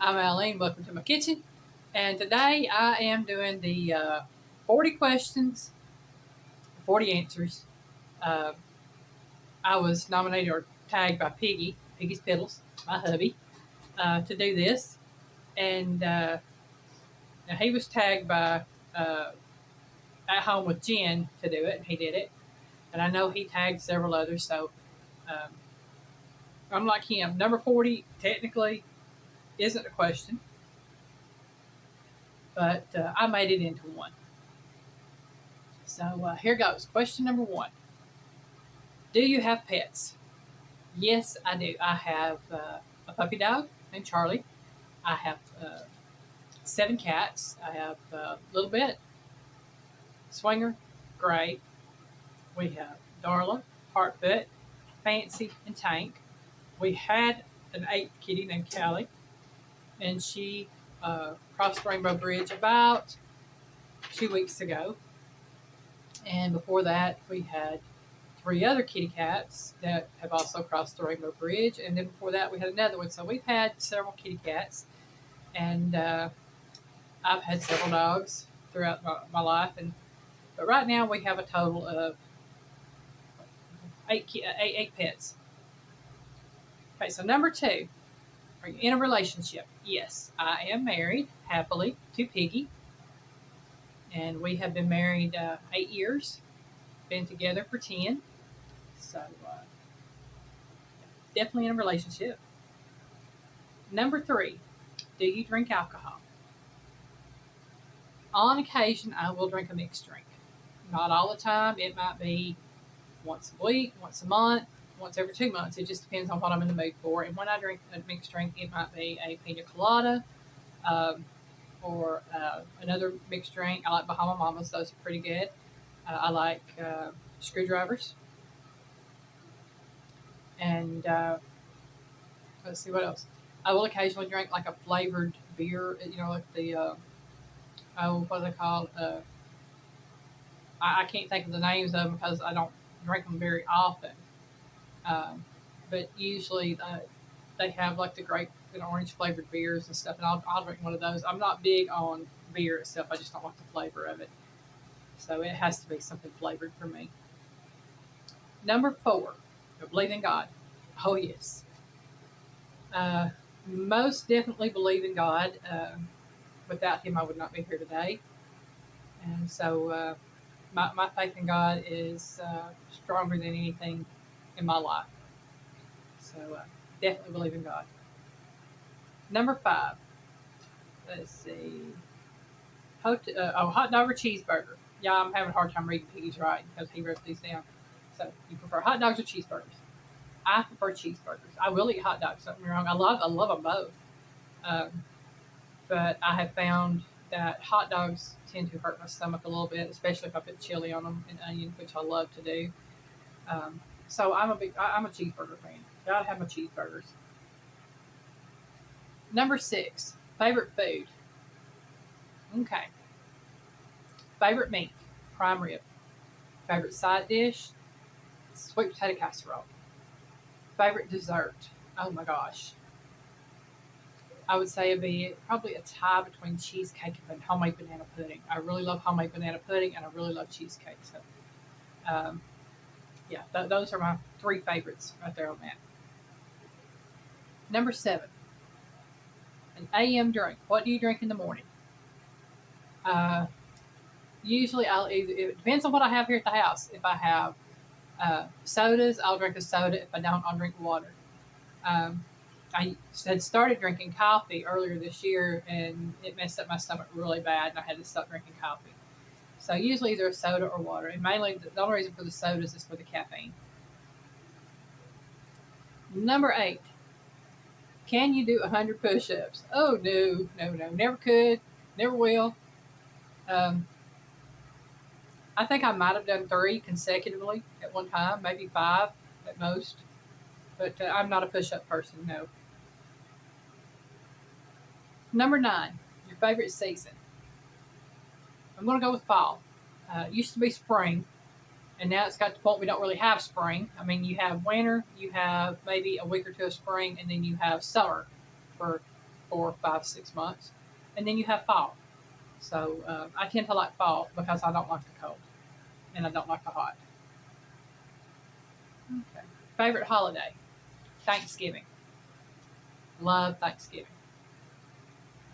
I'm Alyne. Welcome to my kitchen. And today I am doing the 40 questions, 40 answers. Uh, I was nominated or tagged by Piggy's Piddles, my hubby, to do this. And now he was tagged by At Home with Jen to do it, and he did it. And I know he tagged several others, so um, I'm like him. Number 40 technically isn't a question, but I made it into one. So here goes. Question number 1. Do you have pets? Yes, I do. I have a puppy dog named Charlie. I have 7 cats. I have a little bit, Swinger, Gray. We have Darla, Heartfoot, Fancy, and Tank. We had an 8th kitty named Callie, and she crossed the Rainbow Bridge about 2 weeks ago. And before that, we had 3 other kitty cats that have also crossed the Rainbow Bridge. And then before that, we had another one. So we've had several kitty cats. And I've had several dogs throughout my life. But right now, we have a total of 8 pets. Okay, so number 2. Are you in a relationship? Yes, I am married happily to Piggy. And we have been married 8 years, been together for 10. So, definitely in a relationship. Number 3, do you drink alcohol? On occasion, I will drink a mixed drink. Not all the time. It might be once a week, once a month, once every 2 months. It just depends on what I'm in the mood for. And when I drink a mixed drink, it might be a pina colada, or another mixed drink. I like Bahama Mamas; those are pretty good. I like screwdrivers, and let's see what else. I will occasionally drink like a flavored beer. Like the what are they called? I can't think of the names of them because I don't drink them very often. Um, but usually they have like the grape and orange flavored beers and stuff, and I'll drink one of those. I'm not big on beer itself. I just don't like the flavor of it. So it has to be something flavored for me. Number 4, I believe in God. Oh, yes. Uh, Most definitely believe in God. Without Him, I would not be here today. And so my faith in God is stronger than anything in my life. So definitely believe in God. Number 5. Let's see. Hot dog or cheeseburger? Yeah, I'm having a hard time reading Piggy's writing because he wrote these down. So you prefer hot dogs or cheeseburgers? I prefer cheeseburgers. I will eat hot dogs. Don't get me wrong. I love them both. Um, but I have found that hot dogs tend to hurt my stomach a little bit, especially if I put chili on them and onion, which I love to do. So I'm a cheeseburger fan. Gotta have my cheeseburgers. Number 6, favorite food. Okay. Favorite meat, prime rib. Favorite side dish, sweet potato casserole. Favorite dessert, oh my gosh. I would say it'd be probably a tie between cheesecake and homemade banana pudding. I really love homemade banana pudding, and I really love cheesecake. So, um, yeah, those are my 3 favorites right there on that. Number 7, an AM drink. What do you drink in the morning? Uh, Usually, it depends on what I have here at the house. If I have sodas, I'll drink a soda. If I don't, I'll drink water. Um, I had started drinking coffee earlier this year, and it messed up my stomach really bad, and I had to stop drinking coffee. So usually either a soda or water, and mainly the only reason for the sodas is for the caffeine. Number 8, can you do 100 push-ups? Oh no, never could, never will. Um, I think I might have done 3 consecutively at one time, maybe 5 at most. But I'm not a push-up person, no. Number 9, your favorite season. I'm going to go with fall. It used to be spring, and now it's got to the point we don't really have spring. I mean, you have winter, you have maybe a week or 2 of spring, and then you have summer for 4, 5, 6 months, and then you have fall. So I tend to like fall because I don't like the cold and I don't like the hot. Okay. Favorite holiday? Thanksgiving. Love Thanksgiving.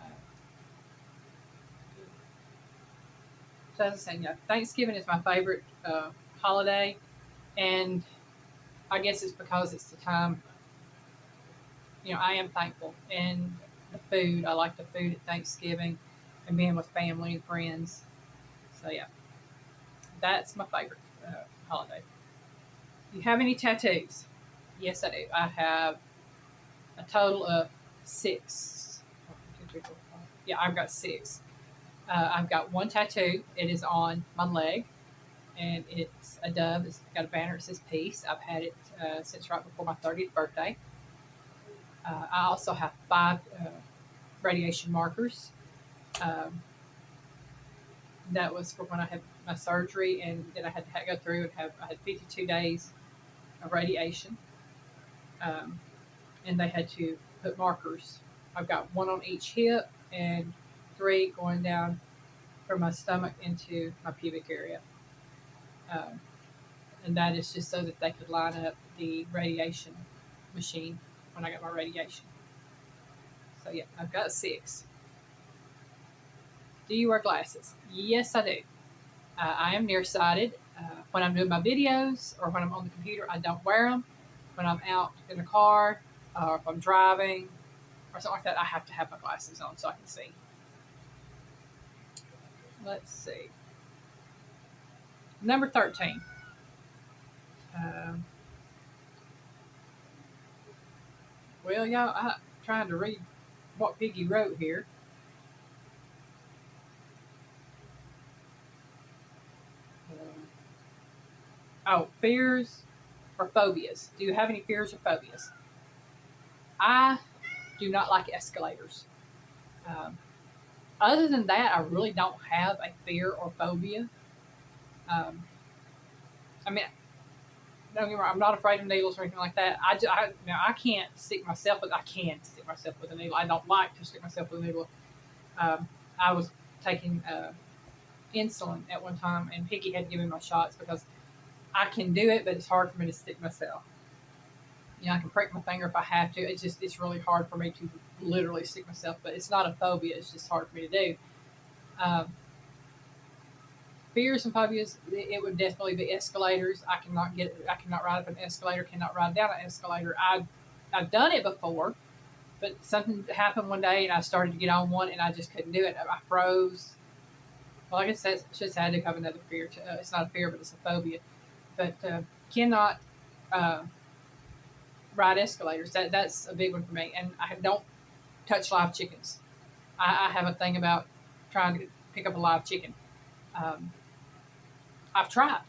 Uh, so as I was saying, yeah, Thanksgiving is my favorite holiday, and I guess it's because it's the time. I am thankful, and the food. I like the food at Thanksgiving, and being with family and friends. So yeah, that's my favorite holiday. Do you have any tattoos? Yes, I do. I have a total of 6. Yeah, I've got 6. I've got one tattoo. It is on my leg, and it's a dove. It's got a banner. It says peace. I've had it since right before my 30th birthday. I also have 5 radiation markers. Um, that was for when I had my surgery, and then I had to go through and I had 52 days of radiation, um, and they had to put markers. I've got 1 on each hip and 3 going down from my stomach into my pubic area. Um, and that is just so that they could line up the radiation machine when I got my radiation. So yeah, I've got 6. Do you wear glasses? Yes, I do. I am nearsighted. When I'm doing my videos or when I'm on the computer, I don't wear them. When I'm out in the car, or if I'm driving or something like that, I have to have my glasses on so I can see. Let's see. Number 13. Um, well, y'all, I'm trying to read what Piggy wrote here. Fears or phobias. Do you have any fears or phobias? I do not like escalators. Um, Other than that, I really don't have a fear or phobia. Um, I mean, don't get me wrong, I'm not afraid of needles or anything like that. I can't stick myself with. I can stick myself with a needle. I don't like to stick myself with a needle. I was taking insulin at one time, and Piggy had given me my shots because I can do it, but it's hard for me to stick myself. I can prick my finger if I have to. It's really hard for me to literally stick myself, but it's not a phobia. It's just hard for me to do. Um, Fears and phobias, it would definitely be escalators. I cannot ride up an escalator. Cannot ride down an escalator. I've done it before, but something happened one day, and I started to get on one, and I just couldn't do it. I froze. Well, I guess that's just I do have another fear. It's not a fear, but it's a phobia. But cannot uh, ride escalators. That's a big one for me. And I don't touch live chickens. I have a thing about trying to pick up a live chicken. Um, I've tried.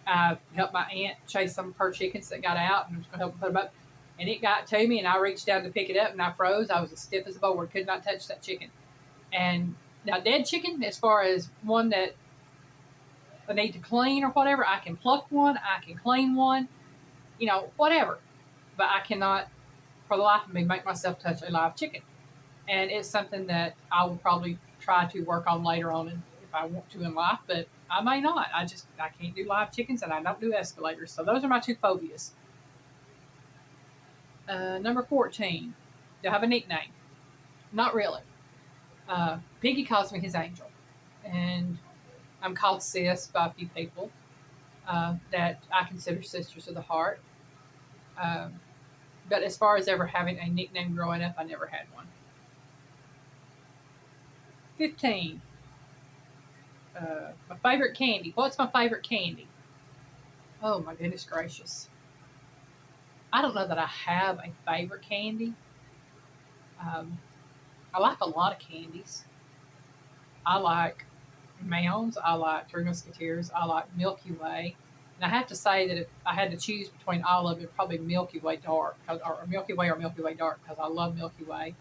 I've helped my aunt chase some of her chickens that got out, and I was going to help her put them up. And it got to me, and I reached down to pick it up, and I froze. I was as stiff as a board. Could not touch that chicken. And now, dead chicken, as far as one that I need to clean or whatever, I can pluck one. I can clean one. Whatever. But I cannot, for the life of me, make myself touch a live chicken. And it's something that I will probably try to work on later on if I want to in life, but I may not. I can't do live chickens, and I don't do escalators. So those are my 2 phobias. Number 14. Do I have a nickname? Not really. Piggy calls me his angel, and I'm called Sis by a few people that I consider sisters of the heart. Um, but as far as ever having a nickname growing up, I never had one. 15. My favorite candy. What's my favorite candy? Oh my goodness gracious. I don't know that I have a favorite candy. Um, I like a lot of candies. I like Mounds. I like Three Musketeers. I like Milky Way. And I have to say that if I had to choose between all of them, probably Milky Way Dark, or Milky Way Dark, because I love Milky Way.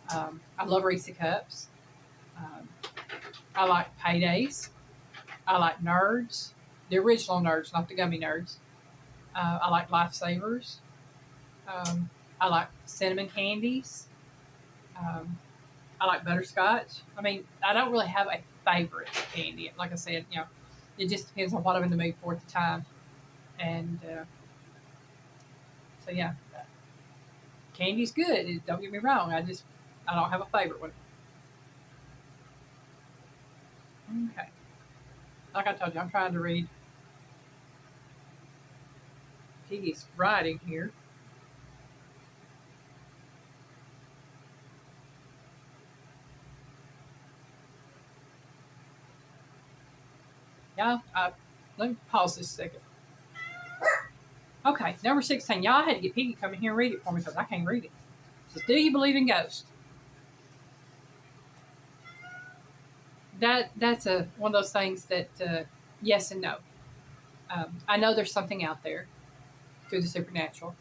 I love Reese Cups. Um, I like Paydays. I like Nerds, the original Nerds, not the gummy Nerds. I like Lifesavers. I like cinnamon candies. I like butterscotch. I mean, I don't really have a favorite candy. Like I said, it just depends on what I'm in the mood for at the time. And so, yeah, candy's good. Don't get me wrong. I don't have a favorite one. Okay. Like I told you, I'm trying to read Piggy's writing here. Yeah, let me pause this a second. Okay, number 16. Y'all had to get Piggy to come in here and read it for me because I can't read it. It says, do you believe in ghosts? That's one of those things that yes and no. I know there's something out there through the supernatural.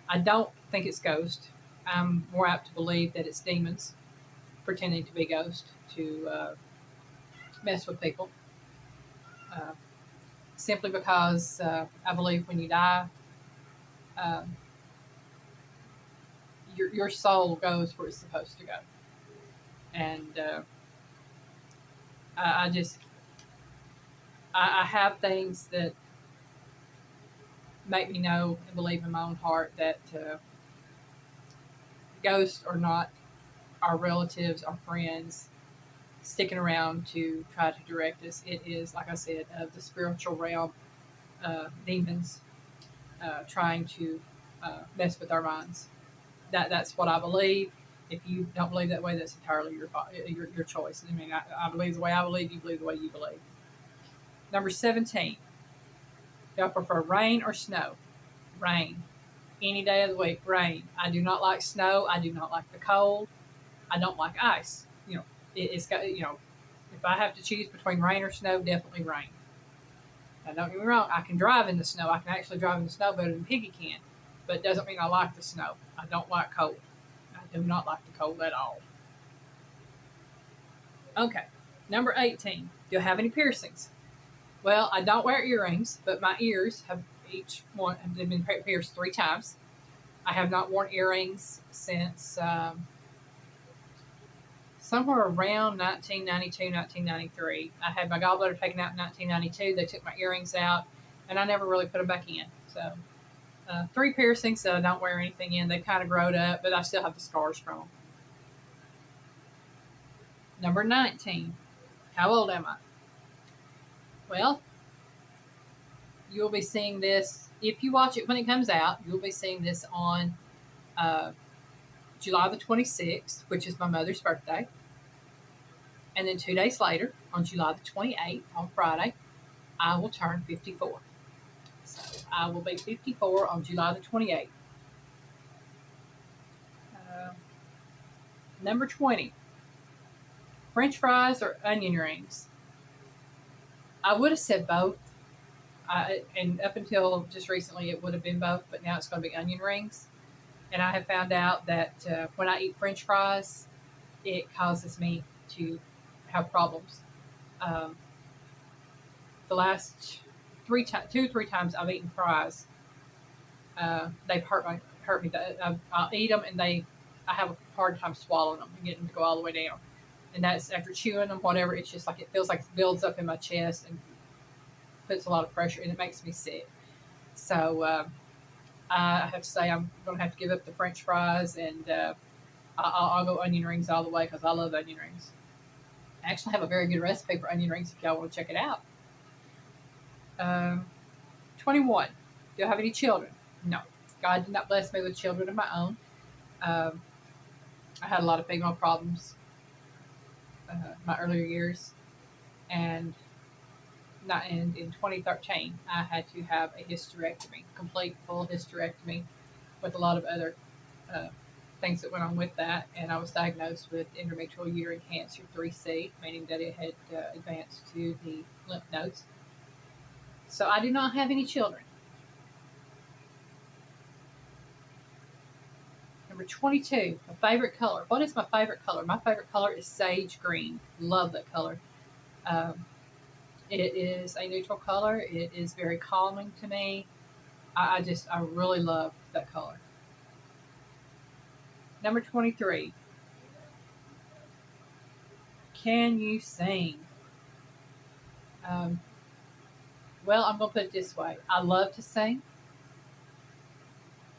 I don't think it's ghosts. I'm more apt to believe that it's demons pretending to be ghosts to mess with people. Uh, Simply because I believe when you die, um, your soul goes where it's supposed to go, and I just I have things that make me know and believe in my own heart that ghosts are not our relatives, our friends, sticking around to try to direct us. It is, like I said, of the spiritual realm, demons trying to mess with our minds. That's what I believe. If you don't believe that way, that's entirely your choice. I mean, I believe the way I believe. You believe the way you believe. Number 17. Do I prefer rain or snow? Rain. Any day of the week, rain. I do not like snow. I do not like the cold. I don't like ice. It's got, if I have to choose between rain or snow, definitely rain. Now, don't get me wrong, I can drive in the snow. I can actually drive in the snow better than Piggy can. But it doesn't mean I like the snow. I don't like cold. I do not like the cold at all. Okay, number 18. Do you have any piercings? Well, I don't wear earrings, but my ears have each one have been pierced 3 times. I have not worn earrings since somewhere around 1992, 1993. I had my gallbladder taken out in 1992. They took my earrings out, and I never really put them back in. So, 3 piercings that I don't wear anything in. They kind of growed up, but I still have the scars from them. Number 19. How old am I? Well, you'll be seeing this, if you watch it when it comes out, you'll be seeing this on uh, July the 26th, which is my mother's birthday. And then 2 days later, on July the 28th, on Friday, I will turn 54. So I will be 54 on July the 28th. Uh, Number 20, French fries or onion rings? I would have said both. And up until just recently, it would have been both, but now it's going to be onion rings. And I have found out that when I eat French fries, it causes me to have problems. Um, the last 2 or 3 times I've eaten fries, they've hurt me. I'll eat them and I have a hard time swallowing them and getting them to go all the way down. And that's after chewing them, whatever. It's just like it feels like it builds up in my chest and puts a lot of pressure, and it makes me sick. So I have to say I'm going to have to give up the French fries, and I'll go onion rings all the way because I love onion rings. I actually have a very good recipe for onion rings if y'all want to check it out. Um, 21. Do I have any children? No. God did not bless me with children of my own. Um, I had a lot of female problems my earlier years, and in 2013 I had to have a hysterectomy, complete full hysterectomy, with a lot of other uh, things that went on with that, and I was diagnosed with endometrial uterine cancer 3C, meaning that it had advanced to the lymph nodes. So I do not have any children. Number 22, my favorite color. What is my favorite color? My favorite color is sage green. Love that color. Um, it is a neutral color. It is very calming to me. I really love that color. Number 23, Can you sing? Um, well, I'm going to put it this way. I love to sing.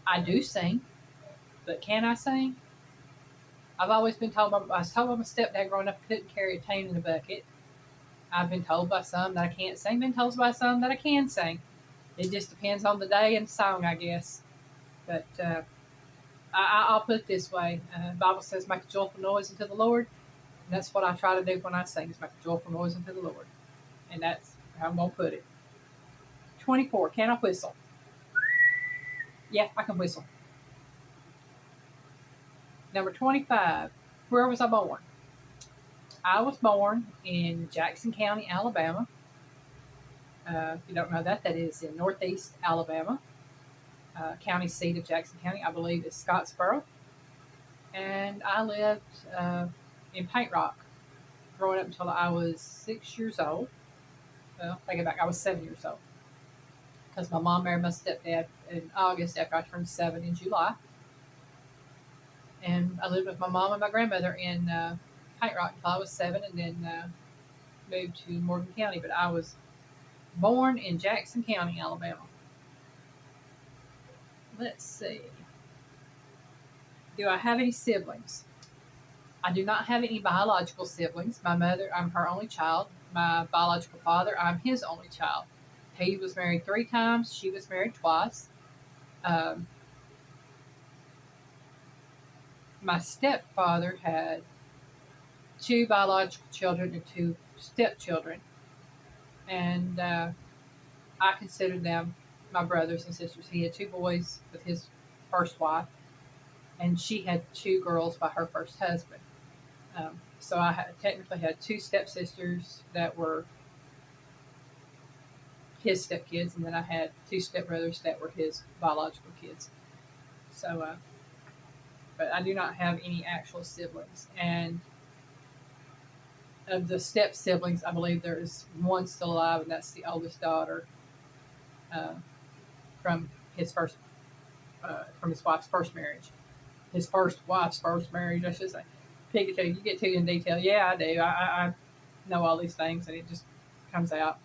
I do sing, but can I sing? I've always been told, I was told by my stepdad growing up I couldn't carry a tune in a bucket. I've been told by some that I can't sing, been told by some that I can sing. It just depends on the day and the song, I guess. But I'll put it this way. The Bible says, make a joyful noise unto the Lord. And that's what I try to do when I sing, is make a joyful noise unto the Lord. And that's how I'm going to put it. 24, can I whistle? Yeah, I can whistle. Number 25, where was I born? I was born in Jackson County, Alabama. If you don't know that, that is in northeast Alabama. County seat of Jackson County, I believe, is Scottsboro. And I lived in Paint Rock growing up until I was 6 years old. Well, thinking back, I was 7 years old. Because my mom married my stepdad in August after I turned 7 in July. And I lived with my mom and my grandmother in Paint Rock until I was 7, and then moved to Morgan County. But I was born in Jackson County, Alabama. Let's see. Do I have any siblings? I do not have any biological siblings. My mother, I'm her only child. My biological father, I'm his only child. He was married 3 times. She was married twice. My stepfather had 2 biological children and 2 stepchildren. And I consider them my brothers and sisters. He had 2 boys with his first wife, and she had 2 girls by her first husband. So I technically had 2 stepsisters that were his stepkids, and then I had 2 stepbrothers that were his biological kids. So, but I do not have any actual siblings. And of the step siblings, I believe there is 1 still alive, and that's the oldest daughter from his first, from his wife's first marriage. His first wife's first marriage, I should say. Pikachu, you get too in detail. Yeah, I do. I know all these things, and it just comes out.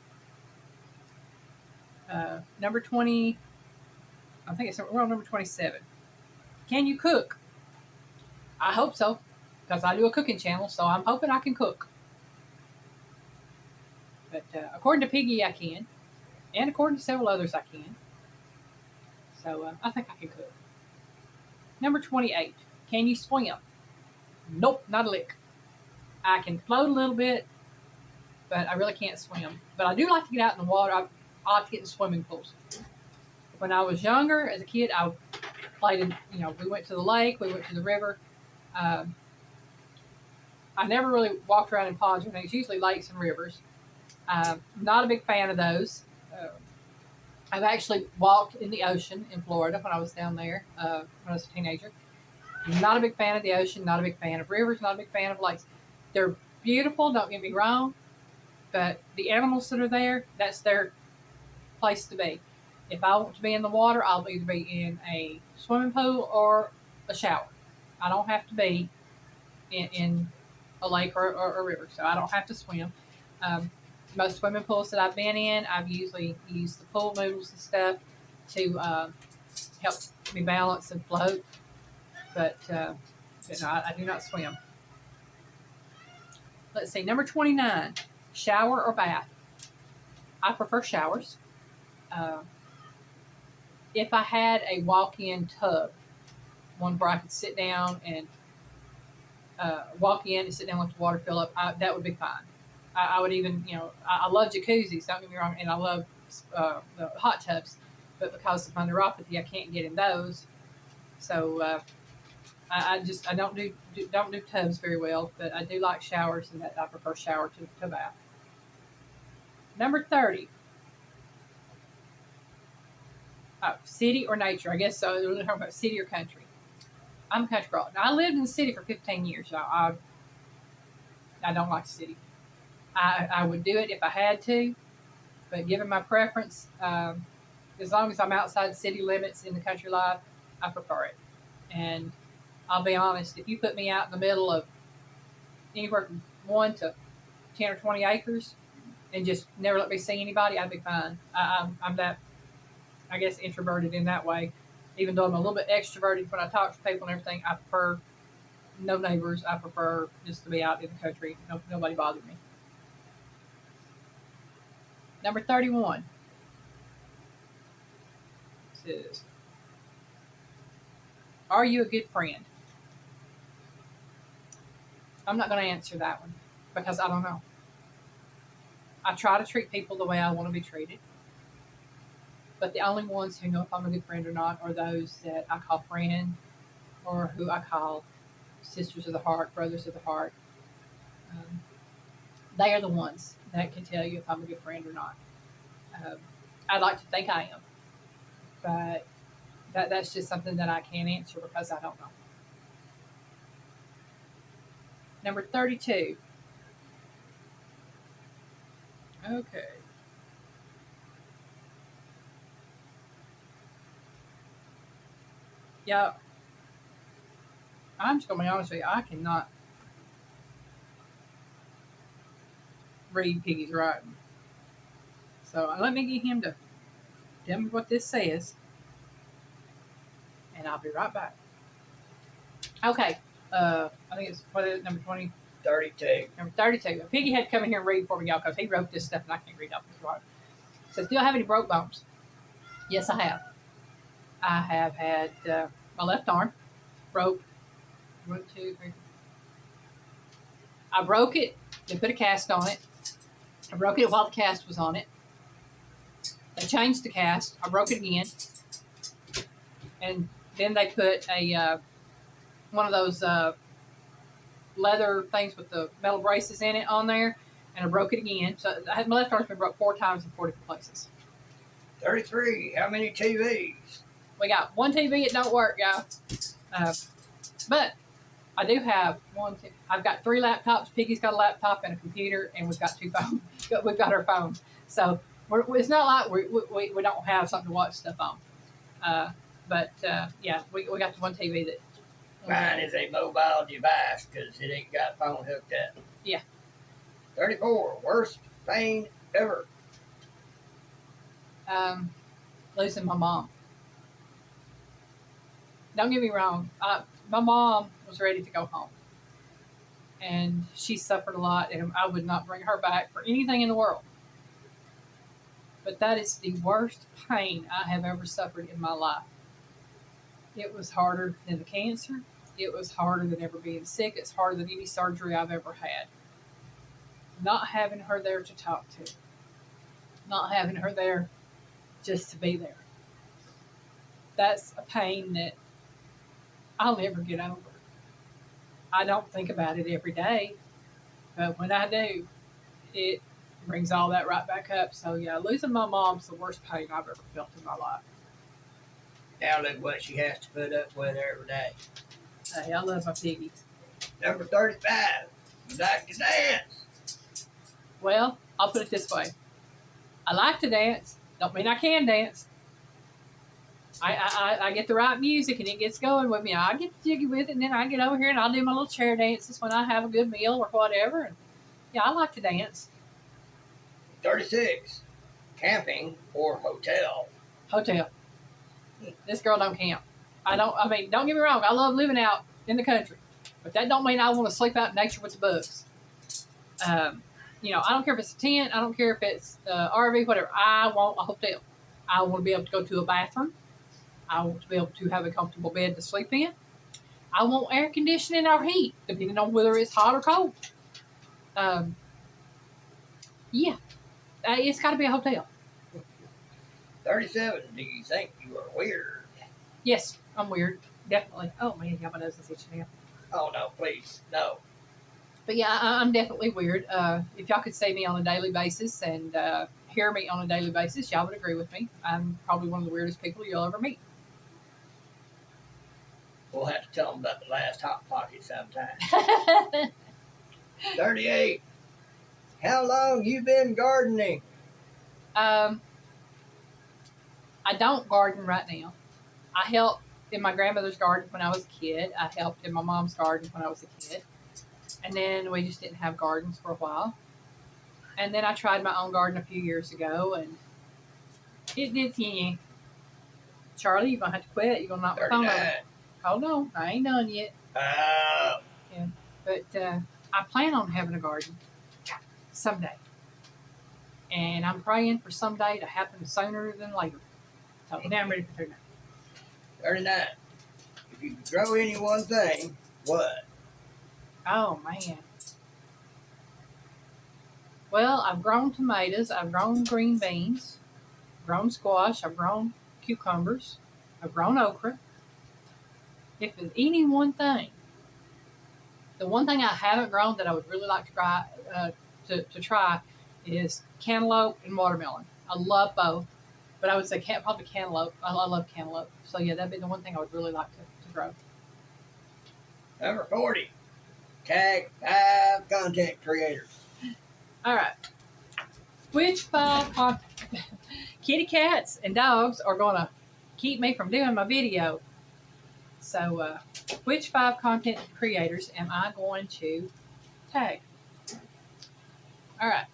Number 20, I think we're on number 27. Can you cook? I hope so, because I do a cooking channel, so I'm hoping I can cook. But according to Piggy, I can, and according to several others, I can. So I think I can cook. Number 28. Can you swim? Nope, not a lick. I can float a little bit, but I really can't swim. But I do like to get out in the water. I like to get in swimming pools. When I was younger, as a kid, I played in, we went to the lake, we went to the river. I never really walked around in ponds or things, usually lakes and rivers. Not a big fan of those. I've actually walked in the ocean in Florida when I was down there when I was a teenager. Not a big fan of the ocean, not a big fan of rivers, not a big fan of lakes. They're beautiful, don't get me wrong, but the animals that are there, that's their place to be. If I want to be in the water, I'll either be in a swimming pool or a shower. I don't have to be in a lake or a river, so I don't have to swim. Most swimming pools that I've been in, I've usually used the pool noodles and stuff to help me balance and float. But I do not swim. Let's see, number 29, shower or bath? I prefer showers. If I had a walk-in tub, one where I could sit down and walk in and sit down, let the water fill up, that would be fine. I would even, I love jacuzzis, don't get me wrong, and I love the hot tubs, but because of my neuropathy, I can't get in those. So I don't do tubs very well, but I do like showers, and I prefer shower to bath. Number 30. Oh, city or nature? I guess so. We're talking about city or country. I'm a country girl. Now, I lived in the city for 15 years. I don't like the city. I would do it if I had to, but given my preference, as long as I'm outside the city limits in the country life, I prefer it. And I'll be honest, if you put me out in the middle of anywhere 1 to 10 or 20 acres and just never let me see anybody, I'd be fine. I'm that, I guess, introverted in that way. Even though I'm a little bit extroverted when I talk to people and everything, I prefer no neighbors. I prefer just to be out in the country. Nobody bothers me. Number 31 says, are you a good friend? I'm not going to answer that one because I don't know. I try to treat people the way I want to be treated. But the only ones who know if I'm a good friend or not are those that I call friend or who I call sisters of the heart, brothers of the heart. They are the ones that can tell you if I'm a good friend or not. I'd like to think I am, but that's just something that I can't answer because I don't know. Number 32. Okay. Yeah, I'm just going to be honest with you. I cannot read Piggy's writing. So let me get him to tell me what this says. And I'll be right back. Okay. I think it's, what is it, number 20? 32. Number 32. Piggy had to come in here and read for me, y'all, because he wrote this stuff and I can't read off his writing. It says, do I have any broke bones? Yes, I have. I have had my left arm broke. 1, 2, 3. I broke it. They put a cast on it. I broke it while the cast was on it. They changed the cast. I broke it again. And then they put a one of those leather things with the metal braces in it on there, and I broke it again. So I had, my left arm's been broke 4 times in 4 different places. 33. How many TVs? We got 1 TV. It don't work, guys. But I do have 1, 2. I've got 3 laptops. Piggy's got a laptop and a computer, and we've got 2 phones. We've got our phones. So it's not like we don't have something to watch stuff on. But yeah, we got the 1 TV that. Mine is a mobile device because it ain't got phone hooked up. Yeah. 34. Worst pain ever. Losing my mom. Don't get me wrong. My mom was ready to go home. And she suffered a lot, and I would not bring her back for anything in the world. But that is the worst pain I have ever suffered in my life. It was harder than the cancer. It was harder than ever being sick. It's harder than any surgery I've ever had. Not having her there to talk to. Not having her there just to be there. That's a pain that I'll never get over. I don't think about it every day, but when I do, it brings all that right back up. So yeah, losing my mom's the worst pain I've ever felt in my life. Now look what she has to put up with every day. Hey, I love my Piggy. Number 35. You like to dance. Well, I'll put it this way. I like to dance. Don't mean I can dance. I get the right music and it gets going with me. I get jiggy with it, and then I get over here and I'll do my little chair dances when I have a good meal or whatever. And yeah, I like to dance. 36. Camping or hotel. Hotel. This girl don't camp. I mean, don't get me wrong. I love living out in the country, but that don't mean I want to sleep out in nature with the bugs. I don't care if it's a tent. I don't care if it's RV, whatever. I want a hotel. I want to be able to go to a bathroom. I want to be able to have a comfortable bed to sleep in. I want air conditioning or heat, depending on whether it's hot or cold. Yeah, it's got to be a hotel. 37. Do you think you are weird? Yes, I'm weird. Definitely. Oh, man, yeah, my nose is itching now. Oh, no, please. No. But yeah, I'm definitely weird. If y'all could see me on a daily basis and hear me on a daily basis, y'all would agree with me. I'm probably one of the weirdest people you'll ever meet. We'll have to tell them about the last Hot Pocket sometime. 38. How long you been gardening? I don't garden right now. I helped in my grandmother's garden when I was a kid. I helped in my mom's garden when I was a kid. And then we just didn't have gardens for a while. And then I tried my own garden a few years ago, and it did thing. Charlie, you're going to have to quit. You're going to knock my phone over. 39. Hold on. I ain't done yet. Oh. Yeah. But I plan on having a garden someday. And I'm praying for someday to happen sooner than later. So now I'm ready for 39. 39. If you could grow any one thing, what? Oh, man. Well, I've grown tomatoes. I've grown green beans. I've grown squash. I've grown cucumbers. I've grown okra. If there's any one thing, the one thing I haven't grown that I would really like to try is cantaloupe and watermelon. I love both, but I would say probably cantaloupe. I love cantaloupe. So yeah, that'd be the one thing I would really like to grow. Number 40. Tag 5 content creators. All right. Which 5 kitty cats and dogs are going to keep me from doing my video? So, which 5 content creators am I going to tag? All right.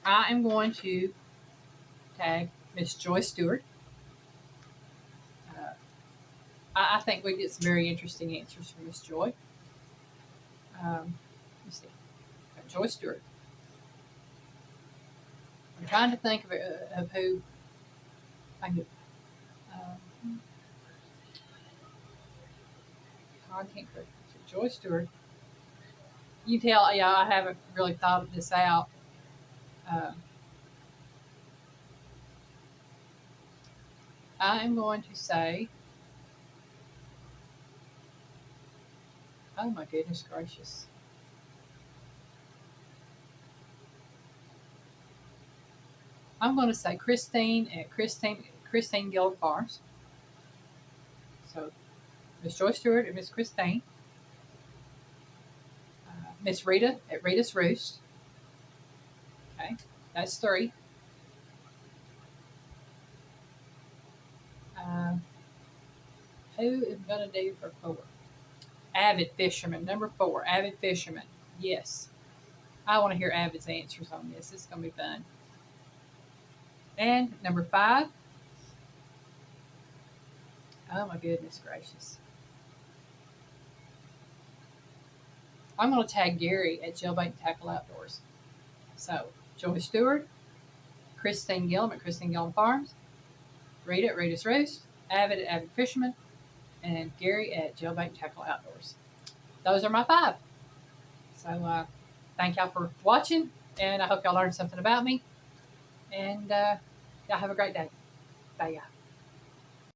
I am going to tag Miss Joy Stewart. I think we get some very interesting answers from Miss Joy. Let's see. Joy Stewart. I'm trying to think of who I could. Content creator. So Joy Stewart. You can tell, yeah, I haven't really thought this out. I am going to say, oh my goodness gracious. I'm going to say Christine at Christine GilliamFarms. So Miss Joy Stewart and Miss Christine. Miss Rita at Rita's Roost. Okay, that's 3. Who am I going to do for 4? Avid fisherman. Number 4, avid fisherman. Yes. I want to hear Avid's answers on this. It's going to be fun. And number 5. Oh my goodness gracious. I'm going to tag Gary at Jailbait Tackle Outdoors. So, Joy Stewart, Christine Gilliam at Christine Gilliam Farms, Rita at Rita's Roost, Avid at Avid Fisherman, and Gary at Jailbait Tackle Outdoors. Those are my 5. So, thank y'all for watching, and I hope y'all learned something about me. And y'all have a great day. Bye, y'all.